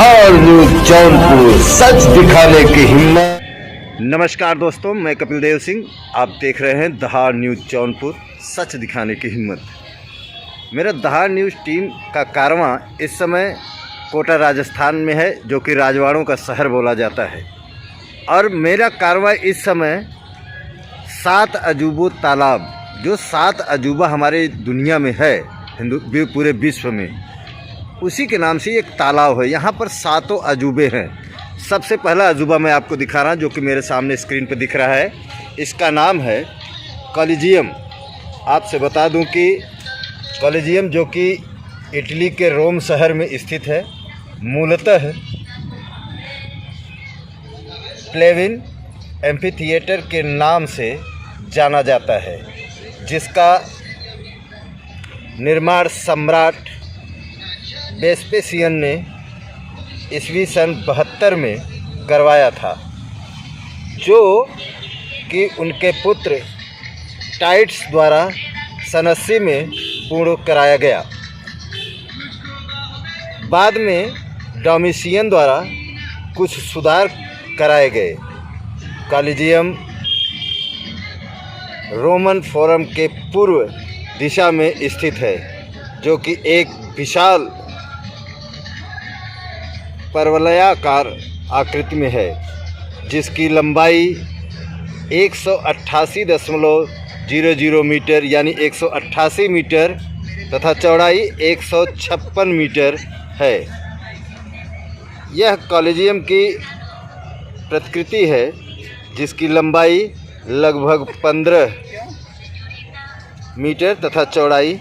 धार news Jaunpur, सच दिखाने की हिम्मत। नमस्कार दोस्तों, मैं कपिल देव सिंह, आप देख रहे हैं धार न्यूज जौनपुर, सच दिखाने की हिम्मत। मेरा धार न्यूज टीम का कारवां इस समय कोटा राजस्थान में है, जो कि राजवाड़ों का शहर बोला जाता है। और मेरा कारवां इस समय 7 अजूबों तालाब, जो 7 अजूबा हमारे दुनिया में है, पूरे विश्व में, उसी के नाम से एक तालाब है। यहाँ पर 7 अजूबे हैं। सबसे पहला अजूबा मैं आपको दिखा रहा हूँ, जो कि मेरे सामने स्क्रीन पर दिख रहा है। इसका नाम है कॉलिजियम। आपसे बता दूं कि कॉलिजियम, जो कि इटली के रोम शहर में स्थित है, मूलतः प्लेविन एम्फीथिएटर के नाम से जाना जाता है, जिसका निर्माण सम्राट वेस्पेसियन ने ईस्वी सन 72 में करवाया था, जो कि उनके पुत्र टाइट्स द्वारा सन 80 में पूर्ण कराया गया। बाद में डोमिशियन द्वारा कुछ सुधार कराए गए। कॉलिजियम रोमन फोरम के पूर्व दिशा में स्थित है, जो कि एक विशाल परवलयाकार आकृति में है, जिसकी लंबाई 188.00 मीटर यानी 188 मीटर तथा चौड़ाई 156 मीटर है। यह कॉलिजियम की प्रतिकृति है, जिसकी लंबाई लगभग 15 मीटर तथा चौड़ाई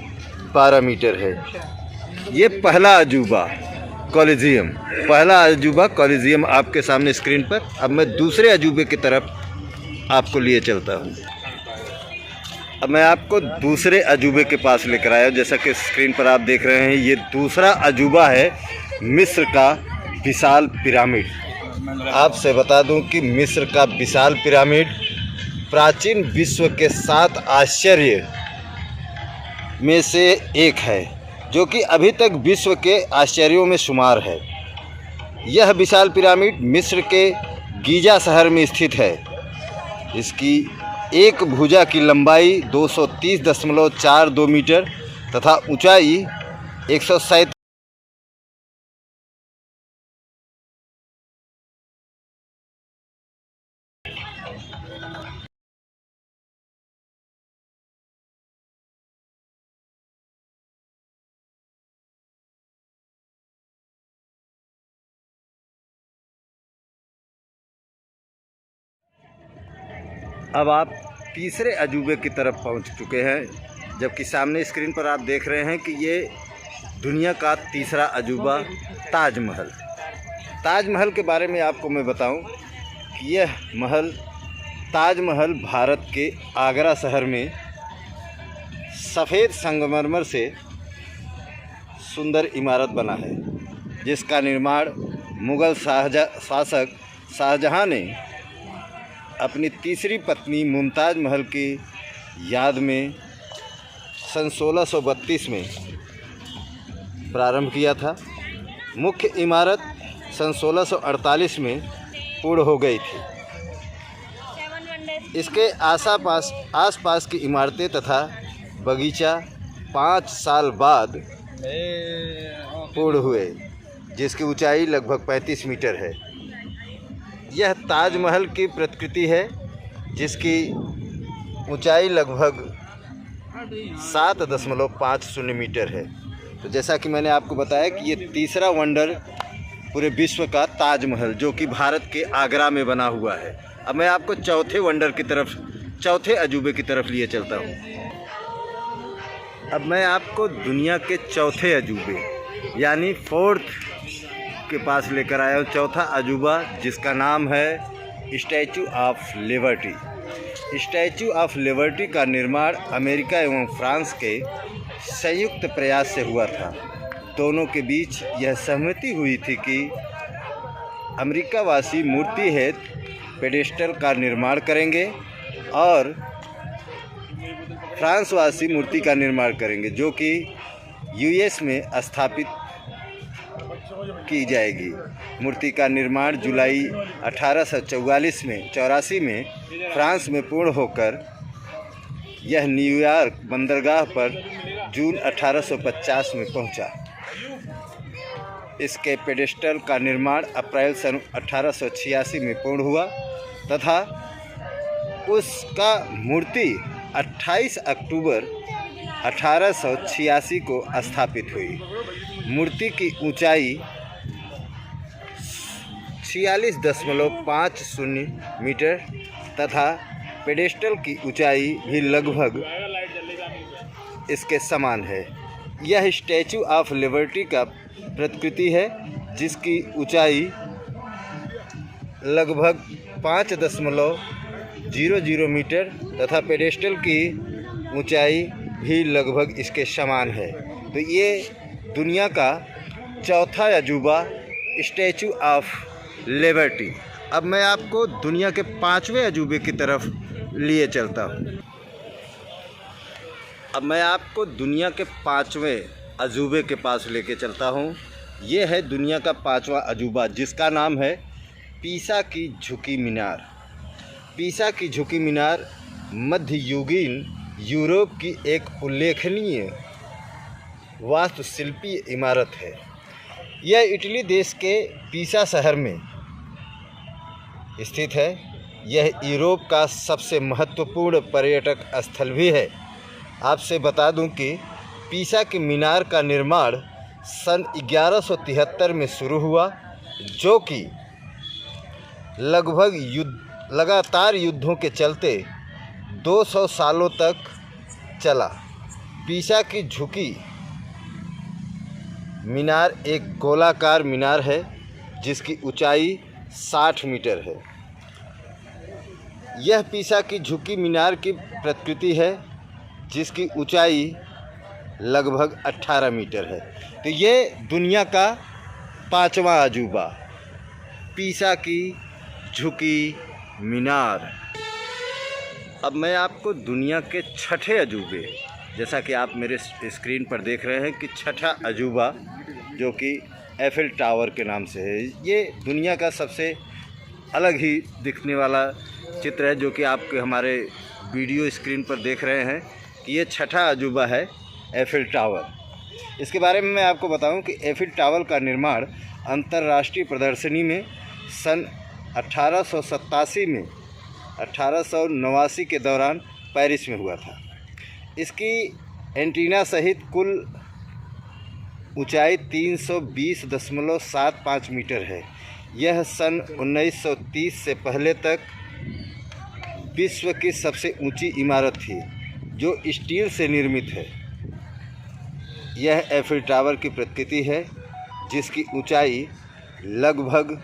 12 मीटर है। ये पहला अजूबा कॉलिजियम, आपके सामने स्क्रीन पर। अब मैं दूसरे अजूबे की तरफ आपको लिए चलता हूँ। अब मैं आपको दूसरे अजूबे के पास लेकर आया हूँ। जैसा कि स्क्रीन पर आप देख रहे हैं, ये दूसरा अजूबा है मिस्र का विशाल पिरामिड। आपसे बता दूं कि मिस्र का विशाल पिरामिड प्राचीन विश्व के 7 आश्चर्य में से एक है, जो कि अभी तक विश्व के आश्चर्यों में शुमार है। यह विशाल पिरामिड मिस्र के गीजा शहर में स्थित है। इसकी एक भुजा की लंबाई 230.42 मीटर तथा ऊंचाई 137। अब आप तीसरे अजूबे की तरफ पहुंच चुके हैं, जबकि सामने स्क्रीन पर आप देख रहे हैं कि ये दुनिया का तीसरा अजूबा ताजमहल। ताजमहल के बारे में आपको मैं बताऊं कि यह ताजमहल भारत के आगरा शहर में सफ़ेद संगमरमर से सुंदर इमारत बना है, जिसका निर्माण मुग़ल शासक शाहजहां ने अपनी तीसरी पत्नी मुमताज़ महल की याद में सन 1632 में प्रारंभ किया था। मुख्य इमारत सन 1648 में पूर्ण हो गई थी। इसके आसपास की इमारतें तथा बगीचा 5 साल बाद पूर्ण हुए, जिसकी ऊंचाई लगभग 35 मीटर है। यह ताजमहल की प्रतिकृति है, जिसकी ऊंचाई लगभग 7.50 मीटर है। तो जैसा कि मैंने आपको बताया कि ये तीसरा वंडर पूरे विश्व का ताजमहल, जो कि भारत के आगरा में बना हुआ है। अब मैं आपको चौथे अजूबे की तरफ लिए चलता हूँ। अब मैं आपको दुनिया के चौथे अजूबे यानी 4th के पास लेकर आया हूँ। चौथा अजूबा, जिसका नाम है statue of liberty. Statue of liberty का निर्माण अमेरिका एवं फ्रांस के संयुक्त प्रयास से हुआ था। दोनों के बीच यह सहमति हुई थी कि अमेरिकावासी मूर्ति हेतु पेडेस्टल का निर्माण करेंगे और फ्रांसवासी मूर्ति का निर्माण करेंगे, जो कि यूएस में स्थापित की जाएगी। मूर्ति का निर्माण जुलाई 1884 में फ्रांस में पूर्ण होकर यह न्यूयॉर्क बंदरगाह पर जून 1850 में पहुंचा। इसके पेडेस्टल का निर्माण अप्रैल सन 1886 में पूर्ण हुआ तथा उसका मूर्ति 28 अक्टूबर 1886 को स्थापित हुई। मूर्ति की ऊंचाई 46.50 मीटर तथा पेडेस्टल की ऊंचाई भी लगभग इसके समान है। यह स्टैचू ऑफ लिबर्टी का प्रतिकृति है जिसकी ऊंचाई लगभग 5.00 मीटर तथा पेडेस्टल की ऊंचाई भी लगभग इसके समान है। तो ये दुनिया का चौथा अजूबा स्टैचू ऑफ लिबर्टी। अब मैं आपको दुनिया के 5वें अजूबे की तरफ लिए चलता हूँ। अब मैं आपको दुनिया के 5वें अजूबे के पास लेके चलता हूँ। ये है दुनिया का 5वां अजूबा जिसका नाम है पीसा की झुकी मीनार। पीसा की झुकी मीनार मध्ययुगीन यूरोप की एक उल्लेखनीय वास्तुशिल्पीय इमारत है। यह इटली देश के पीसा शहर में स्थित है। यह यूरोप का सबसे महत्वपूर्ण पर्यटक स्थल भी है। आपसे बता दूं कि पीसा की मीनार का निर्माण सन 1173 में शुरू हुआ, जो कि लगभग लगातार युद्धों के चलते 200 सालों तक चला। पीसा की झुकी मीनार एक गोलाकार मीनार है जिसकी ऊंचाई 60 मीटर है। यह पीसा की झुकी मीनार की प्रतिकृति है जिसकी ऊंचाई लगभग 18 मीटर है। तो ये दुनिया का 5वां अजूबा पीसा की झुकी मीनार। अब मैं आपको दुनिया के 6ठे अजूबे, जैसा कि आप मेरे स्क्रीन पर देख रहे हैं कि 6ठा अजूबा जो कि एफिल टावर के नाम से है। ये दुनिया का सबसे अलग ही दिखने वाला चित्र है जो कि आप हमारे वीडियो स्क्रीन पर देख रहे हैं कि ये 6ठा अजूबा है एफिल टावर। इसके बारे में मैं आपको बताऊं कि एफिल टावर का निर्माण अंतर्राष्ट्रीय प्रदर्शनी में सन 1889 के दौरान पेरिस में हुआ था। इसकी एंटीना सहित कुल ऊंचाई 320.75 मीटर है। यह सन 1930 से पहले तक विश्व की सबसे ऊंची इमारत थी जो स्टील से निर्मित है। यह एफिल टावर की प्रतिकृति है जिसकी ऊंचाई लगभग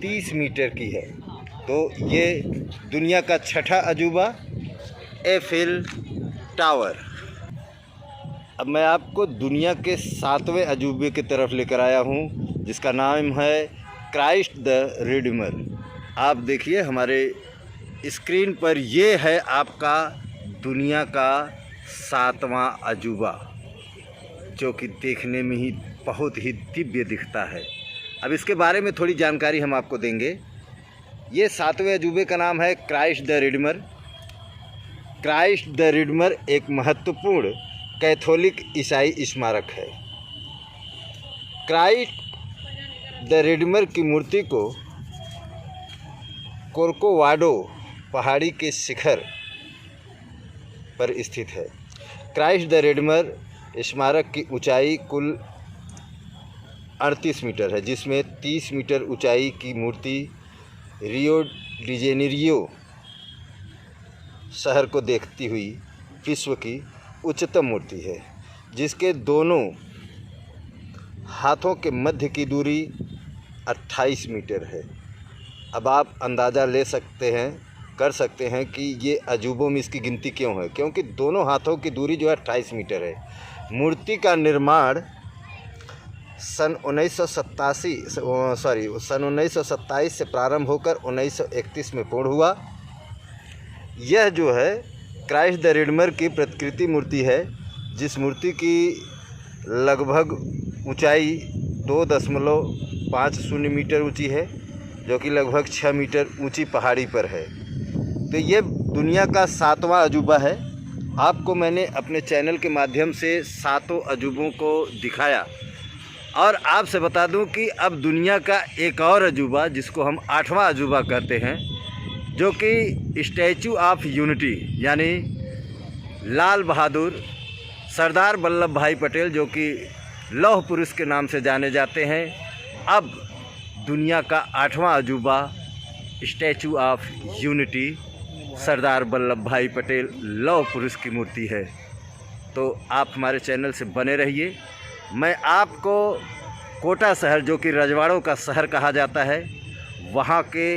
30 मीटर की है। तो ये दुनिया का 6ठा अजूबा एफिल टावर। अब मैं आपको दुनिया के 7वें अजूबे की तरफ लेकर आया हूँ जिसका नाम है क्राइस्ट द रिडीमर। आप देखिए हमारे स्क्रीन पर, ये है आपका दुनिया का 7वां अजूबा जो कि देखने में ही बहुत ही दिव्य दिखता है। अब इसके बारे में थोड़ी जानकारी हम आपको देंगे। ये 7वें अजूबे का नाम है Christ the Redeemer. Christ the Redeemer एक महत्वपूर्ण कैथोलिक ईसाई स्मारक है। क्राइस्ट द रिडीमर की मूर्ति को कोर्कोवाडो पहाड़ी के शिखर पर स्थित है। क्राइस्ट द रिडीमर स्मारक की ऊंचाई कुल 38 मीटर है जिसमें 30 मीटर ऊंचाई की मूर्ति रियो डी जेनेरियो शहर को देखती हुई विश्व की उच्चतम मूर्ति है जिसके दोनों हाथों के मध्य की दूरी 28 मीटर है। अब आप अंदाज़ा कर सकते हैं कि ये अजूबों में इसकी गिनती क्यों है, क्योंकि दोनों हाथों की दूरी जो है 28 मीटर है। मूर्ति का निर्माण सन 1927 से प्रारंभ होकर 1931 में पूर्ण हुआ। यह जो है क्राइस्ट द रिडीमर की प्रतिकृति मूर्ति है जिस मूर्ति की लगभग ऊंचाई 2.50 मीटर ऊंची है, जो कि लगभग 6 मीटर ऊंची पहाड़ी पर है। तो ये दुनिया का 7वां अजूबा है। आपको मैंने अपने चैनल के माध्यम से 7 अजूबों को दिखाया, और आपसे बता दूं कि अब दुनिया का एक और अजूबा, जिसको हम 8वां अजूबा कहते हैं, जो कि स्टैचू ऑफ यूनिटी यानी लाल बहादुर सरदार वल्लभ भाई पटेल, जो कि लौह पुरुष के नाम से जाने जाते हैं, अब दुनिया का 8वां अजूबा statue of unity Sardar Vallabh भाई पटेल लौह पुरुष की मूर्ति है। तो आप हमारे चैनल से बने रहिए। मैं आपको कोटा शहर, जो कि रजवाड़ों का शहर कहा जाता है, वहाँ के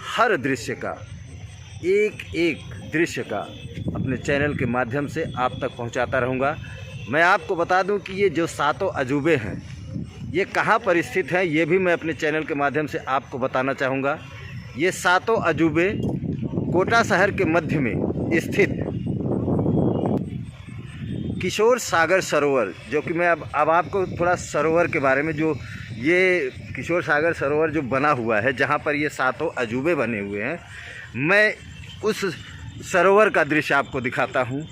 हर दृश्य का, एक एक दृश्य का अपने चैनल के माध्यम से आप तक पहुँचाता रहूँगा। मैं आपको बता दूं कि ये जो 7 अजूबे हैं, ये कहाँ पर स्थित हैं, ये भी मैं अपने चैनल के माध्यम से आपको बताना चाहूँगा। ये 7 अजूबे कोटा शहर के मध्य में स्थित किशोर सागर सरोवर, जो कि मैं अब आपको थोड़ा सरोवर के बारे में, जो ये किशोर सागर सरोवर जो बना हुआ है, जहाँ पर ये 7 अजूबे बने हुए हैं, मैं उस सरोवर का दृश्य आपको दिखाता हूँ,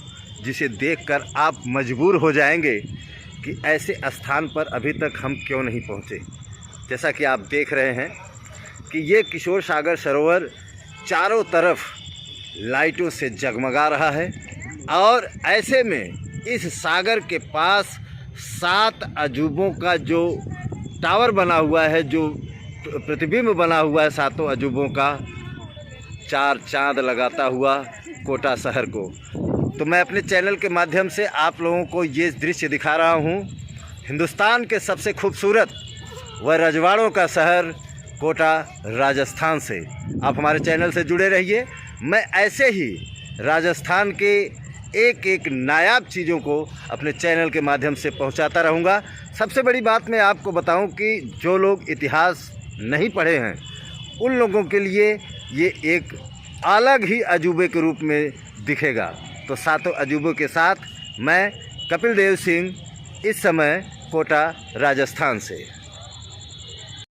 जिसे देखकर आप मजबूर हो जाएंगे कि ऐसे स्थान पर अभी तक हम क्यों नहीं पहुँचे। जैसा कि आप देख रहे हैं कि ये किशोर सागर सरोवर चारों तरफ लाइटों से जगमगा रहा है, और ऐसे में इस सागर के पास 7 अजूबों का जो टावर बना हुआ है, जो प्रतिबिंब बना हुआ है 7 अजूबों का, 4 चांद लगाता हुआ कोटा शहर को। तो मैं अपने चैनल के माध्यम से आप लोगों को ये दृश्य दिखा रहा हूँ, हिंदुस्तान के सबसे खूबसूरत व रजवाड़ों का शहर कोटा राजस्थान से। आप हमारे चैनल से जुड़े रहिए। मैं ऐसे ही राजस्थान के एक एक नायाब चीज़ों को अपने चैनल के माध्यम से पहुंचाता रहूंगा। सबसे बड़ी बात मैं आपको बताऊं कि जो लोग इतिहास नहीं पढ़े हैं, उन लोगों के लिए ये एक अलग ही अजूबे के रूप में दिखेगा। तो 7 अजूबों के साथ मैं कपिल देव सिंह, इस समय कोटा राजस्थान से।